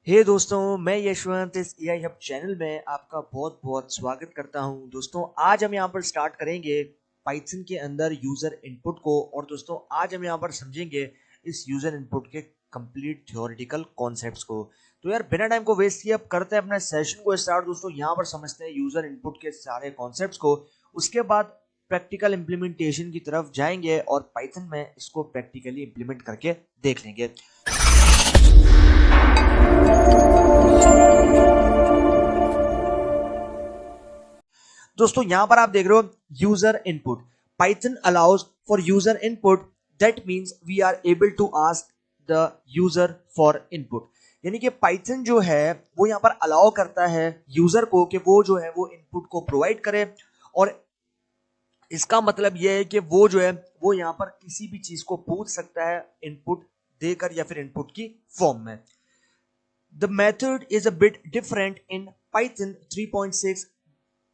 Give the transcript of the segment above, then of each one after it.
हे दोस्तों, मैं यशवंत इस एआई हब चैनल में आपका बहुत बहुत स्वागत करता हूं। दोस्तों, आज हम यहां पर स्टार्ट करेंगे पाइथन के अंदर यूजर इनपुट को। और दोस्तों, आज हम यहां पर समझेंगे इस यूजर इनपुट के कंप्लीट थ्योरेटिकल कॉन्सेप्ट्स को। तो यार, बिना टाइम को वेस्ट किए अब करते हैं अपने सेशन को स्टार्ट। दोस्तों, यहाँ पर समझते हैं यूजर इनपुट के सारे कॉन्सेप्ट्स को। उसके बाद प्रैक्टिकल इम्प्लीमेंटेशन की तरफ जाएंगे और पाइथन में इसको प्रैक्टिकली इम्प्लीमेंट करके देख लेंगे। दोस्तों, यहां पर आप देख रहे हो user input. Python allows for user input, that means we are able to ask the user for input. यानी कि पाइथन जो है वो यहां पर अलाउ करता है यूजर को कि वो जो है वो इनपुट को प्रोवाइड करे। और इसका मतलब यह है कि वो जो है वो यहां पर किसी भी चीज को पूछ सकता है इनपुट देकर या फिर इनपुट की फॉर्म में। The method is a bit different in Python 3.6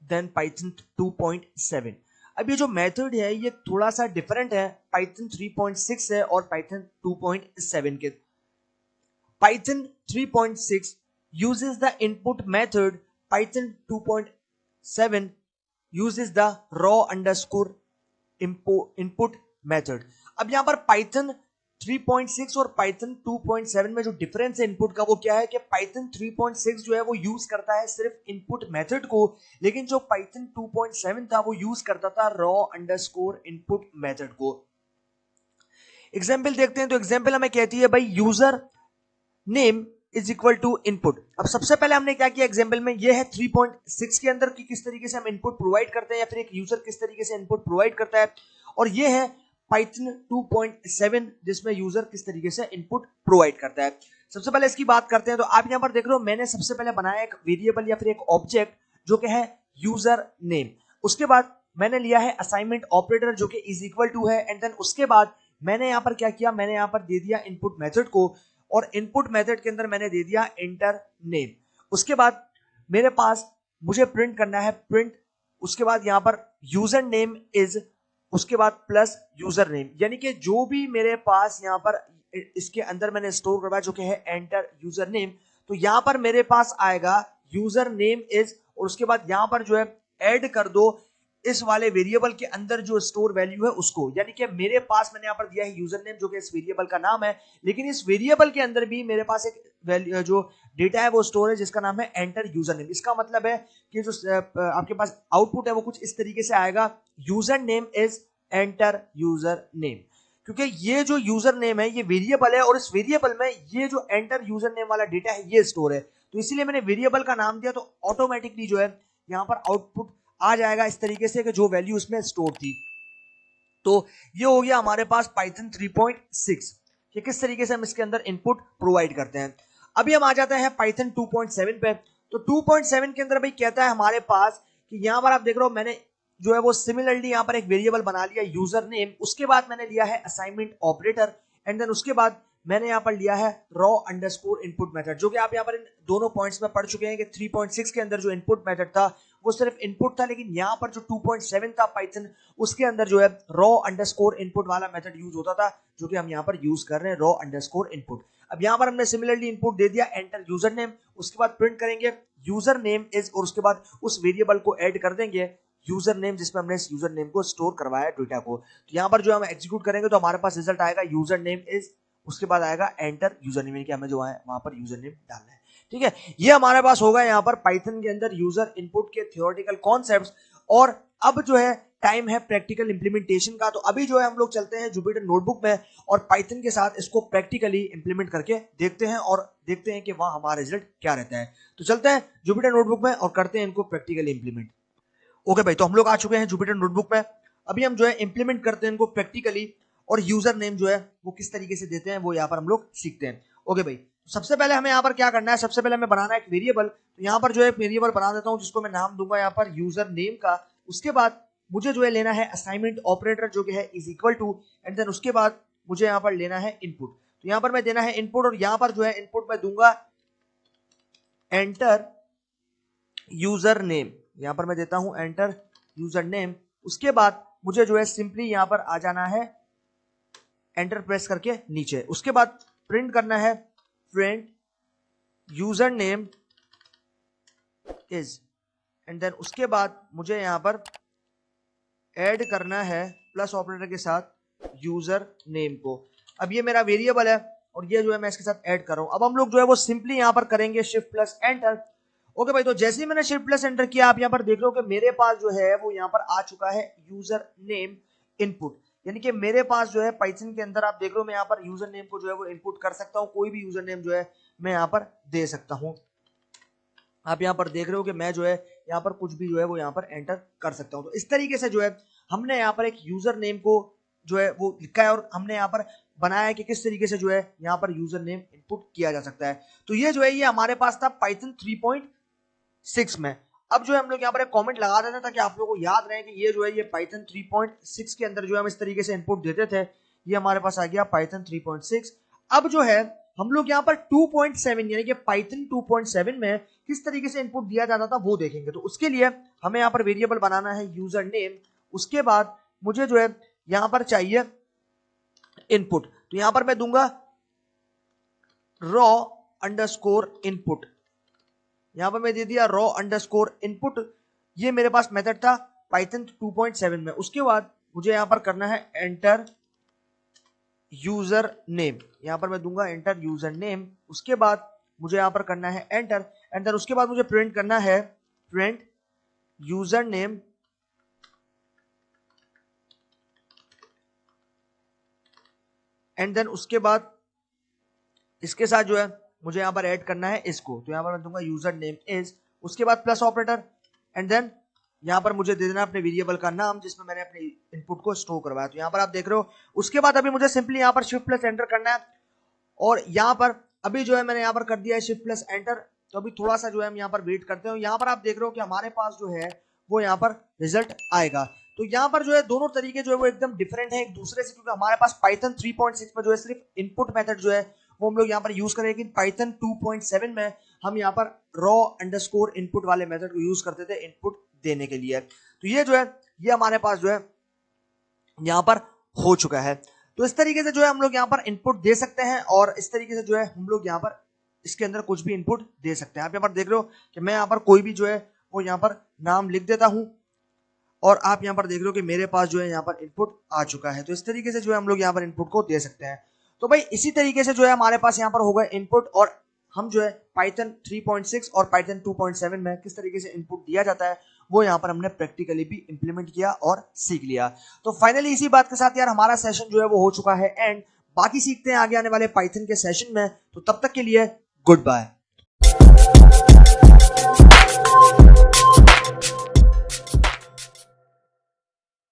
then Python 2.7। अब ये जो मेथड है ये थोड़ा सा डिफरेंट है पाइथन 3.6 है और पाइथन 2.7 के। Python 3.6 uses the input method, Python 2.7 uses the raw underscore input method। अब यहां पर पाइथन 3.6 और पाइथन 2.7 में जो डिफरेंस है इनपुट का वो क्या है कि पाइथन 3.6 जो है वो यूज करता है सिर्फ इनपुट मेथड को, लेकिन जो पाइथन 2.7 था वो यूज करता था रॉ अंडरस्कोर इनपुट मेथड को। एग्जाम्पल देखते हैं। तो एग्जाम्पल हमें कहती है भाई user name is equal to input. अब सबसे पहले हमने क्या किया एग्जाम्पल में, ये है 3.6 के अंदर की किस तरीके से हम इनपुट प्रोवाइड करते हैं या फिर एक यूजर किस तरीके से इनपुट प्रोवाइड करता है। और ये है पाइथन 2.7 जिसमें यूजर किस तरीके से इनपुट प्रोवाइड करता है। सबसे पहले इसकी बात करते हैं। तो आप यहां पर देख रहे हो मैंने सबसे पहले बनाया एक वेरिएबल या फिर एक ऑब्जेक्ट जो कि है यूजर नेम। उसके बाद मैंने लिया है असाइनमेंट ऑपरेटर जो कि इज इक्वल टू है। एंड देन उसके बाद मैंने यहां पर क्या किया, मैंने यहां पर दे दिया इनपुट मेथड को और इनपुट मेथड के अंदर मैंने दे दिया एंटर नेम। उसके बाद मेरे पास मुझे प्रिंट करना है प्रिंट। उसके बाद यहां पर यूजर नेम इज, उसके बाद प्लस यूजर नेम, यानी कि जो भी मेरे पास यहां पर इसके अंदर मैंने स्टोर करवाया जो कि है एंटर यूजर नेम। तो यहां पर मेरे पास आएगा यूजर नेम इज और उसके बाद यहां पर जो है ऐड कर दो इस वाले वेरिएबल के अंदर जो स्टोर वैल्यू है उसको। यानी कि मेरे पास मैंने यहां पर दिया है यूजर नेम जो कि इस वेरिएबल का नाम है, लेकिन इस वेरिएबल के अंदर भी मेरे पास एक वैल्यू जो डेटा है वो स्टोर है जिसका नाम है एंटर यूजर नेम। इसका मतलब है कि जो आपके पास आउटपुट है वो कुछ इस तरीके से आएगा, user name is enter user name. क्योंकि ये जो यूजर नेम है ये वेरिएबल है और इस वेरिएबल में ये जो एंटर यूजर नेम वाला डेटा है ये स्टोर है। तो इसीलिए मैंने वेरिएबल का नाम दिया, तो ऑटोमेटिकली जो है यहां पर आउटपुट आ जाएगा इस तरीके से कि जो वैल्यू उसमें स्टोर थी। तो ये हो गया हमारे पास पाइथन 3.6 कि किस तरीके से हम इसके अंदर इनपुट प्रोवाइड करते हैं। अभी हम आ जाते हैं पाइथन 2.7 पे। तो 2.7 के अंदर भाई कहता है हमारे पास कि यहां पर आप देख रहे हो मैंने जो है वो सिमिलरली यहां पर एक वेरिएबल बना लिया यूजर नेम। उसके बाद मैंने लिया है असाइनमेंट ऑपरेटर एंड देन उसके बाद मैंने यहां पर लिया है रॉ अंडरस्कोर इनपुट मेथड, जो कि आप यहां पर इन दोनों पॉइंट्स में पढ़ चुके हैं कि 3.6 के अंदर जो इनपुट मेथड था वो सिर्फ इनपुट था, लेकिन यहां पर जो 2.7 था पाइथन उसके अंदर जो है रॉ अंडरस्कोर इनपुट वाला मेथड यूज होता था, जो कि हम यहां पर यूज कर रहे हैं रॉ अंडरस्कोर इनपुट। अब यहां पर हमने सिमिलरली इनपुट दे दिया एंटर यूजर नेम। उसके बाद प्रिंट करेंगे यूजर नेम इज और उसके बाद उस वेरिएबल को ऐड कर देंगे यूजर नेम जिसमें हमने इस यूजर नेम को स्टोर करवाया डेटा को। तो यहां पर जो हम एग्जीक्यूट करेंगे तो हमारे पास रिजल्ट आएगा यूजर नेम इज, उसके बाद आएगा एंटर यूजर नेम, यानी कि हमें जो है वहां पर यूजर नेम डालना है। ठीक है, ये हमारे पास होगा यहाँ पर पाइथन के अंदर यूजर इनपुट के थ्योरेटिकल कॉन्सेप्ट्स। और अब जो है टाइम है प्रैक्टिकल इंप्लीमेंटेशन का। तो अभी जो है हम लोग चलते हैं जुपिटर नोटबुक में और पाइथन के साथ इसको प्रैक्टिकली इंप्लीमेंट करके देखते हैं और देखते हैं कि वहां हमारा रिजल्ट क्या रहता है। तो चलते हैं जुपिटर नोटबुक में और करते हैं इनको प्रैक्टिकली इंप्लीमेंट। ओके भाई, तो हम लोग आ चुके हैं जुपिटर नोटबुक में। अभी हम जो है इंप्लीमेंट करते हैं इनको प्रैक्टिकली और यूजर नेम जो है वो किस तरीके से देते हैं वो यहाँ पर हम लोग सीखते हैं। ओके भाई, सबसे पहले हमें यहाँ पर क्या करना है, सबसे पहले हमें बनाना है एक वेरिएबल। तो यहाँ पर जो है वेरिएबल बना देता हूँ जिसको मैं नाम दूंगा यहाँ पर यूजर नेम का। उसके बाद मुझे जो है लेना है असाइनमेंट ऑपरेटर जो कि है is equal to and then उसके बाद मुझे यहाँ पर लेना है इनपुट। तो यहाँ पर मैं देना है इनपुट और यहाँ पर जो है इनपुट में दूंगा एंटर यूजर नेम। यहाँ पर मैं देता हूं एंटर यूजर नेम। उसके बाद मुझे जो है सिंपली यहाँ पर आ जाना है एंटर प्रेस करके नीचे। उसके बाद प्रिंट करना है print user name is, and then उसके बाद मुझे यहां पर ऐड करना है प्लस ऑपरेटर के साथ यूजर नेम को। अब ये मेरा वेरिएबल है और ये जो है मैं इसके साथ ऐड कर रहा हूं। अब हम लोग जो है वो सिंपली यहां पर करेंगे शिफ्ट प्लस एंटर। ओके भाई, तो जैसे ही मैंने शिफ्ट प्लस एंटर किया आप यहां पर देख रहे हो कि मेरे पास जो है वो यहां पर आ चुका है यूजर नेम इनपुट, यानी कि मेरे पास जो है पाइथन के अंदर आप देख रहे हो मैं यहां पर यूजर नेम को जो है वो इनपुट कर सकता हूं, कोई भी यूजर नेम जो है मैं यहां पर दे सकता हूं। आप यहां पर देख रहे हो कि मैं जो है यहां पर कुछ भी जो है वो यहां पर एंटर कर सकता हूं। तो इस तरीके से जो है हमने यहां पर एक यूजर नेम को जो है वो लिखा है और हमने यहां पर बनाया है कि किस तरीके से जो है यहां पर यूजर नेम इनपुट किया जा सकता है। तो ये जो है ये हमारे पास था पाइथन 3.6 में। अब जो है हम लोग यहाँ पर एक कमेंट लगा देते हैं ताकि आप लोगों को याद रहे कि ये जो है ये पाइथन 3.6 के अंदर जो है हम इस तरीके से इनपुट देते थे, ये हमारे पास आ गया पाइथन 3.6। अब जो है हम लोग यहाँ पर 2.7 यानी कि पाइथन 2.7 में किस तरीके से इनपुट दिया जाता था वो देखेंगे। तो उसके लिए हमें यहाँ पर वेरिएबल बनाना है यूजर नेम, उसके बाद मुझे जो है यहाँ पर चाहिए इनपुट। तो यहाँ पर मैं दूंगा रॉ अंडरस्कोर इनपुट, यहां पर मैं दे दिया रॉ अंडरस्कोर इनपुट। ये मेरे पास मेथड था पाइथन 2.7 में। उसके बाद मुझे यहां पर करना है एंटर यूजर नेम, यहां पर मैं दूंगा एंटर यूजर नेम। उसके बाद मुझे यहां पर करना है एंटर, एंड देन उसके बाद मुझे प्रिंट करना है print user name and then उसके बाद इसके साथ जो है मुझे यहां पर ऐड करना है इसको। तो यहां पर मैं दूंगा यूजर नेम इज, उसके बाद प्लस ऑपरेटर, एंड देन यहां पर मुझे दे देना अपने वेरिएबल का नाम जिसमें मैंने अपने इनपुट को स्टोर करवाया। तो यहां पर आप देख रहे हो। उसके बाद अभी मुझे सिंपली यहां पर शिफ्ट प्लस एंटर करना है और यहां पर अभी जो है मैंने यहां पर कर दिया है शिफ्ट प्लस एंटर। तो अभी थोड़ा सा जो है हम यहां पर वेट करते हैं। यहां पर आप देख रहे हो कि हमारे पास जो है वो यहां पर रिजल्ट आएगा। तो यहां पर जो है दोनों तरीके जो है वो एकदम डिफरेंट है एक दूसरे से, क्योंकि हमारे पास पाइथन 3.6 में जो है सिर्फ इनपुट मेथड जो है वो हम लोग यहाँ पर यूज करें, लेकिन पाइथन 2.7 में हम यहाँ पर रॉ अंडरस्कोर इनपुट वाले मेथड को यूज करते थे इनपुट देने के लिए। तो ये जो है ये हमारे पास जो है यहाँ पर हो चुका है। तो इस तरीके से जो है हम लोग यहाँ पर इनपुट दे सकते हैं और इस तरीके से जो है हम लोग यहाँ पर इसके अंदर कुछ भी इनपुट दे सकते हैं। आप यहाँ पर देख रहे हो कि मैं यहाँ पर कोई भी जो है वो यहाँ पर नाम लिख देता हूँ और आप यहाँ पर देख रहे हो कि मेरे पास जो है यहाँ पर इनपुट आ चुका है। तो इस तरीके से जो है हम लोग यहाँ पर इनपुट को दे सकते हैं। तो भाई इसी तरीके से जो है हमारे पास यहाँ पर होगा इनपुट, और हम जो है पाइथन 3.6 और पाइथन 2.7 में किस तरीके से इनपुट दिया जाता है वो यहाँ पर हमने प्रैक्टिकली भी इंप्लीमेंट किया और सीख लिया। तो फाइनली इसी बात के साथ यार हमारा सेशन जो है वो हो चुका है एंड। बाकी सीखते हैं आगे आने वाले पाइथन के सेशन में। तो तब तक के लिए गुड बाय।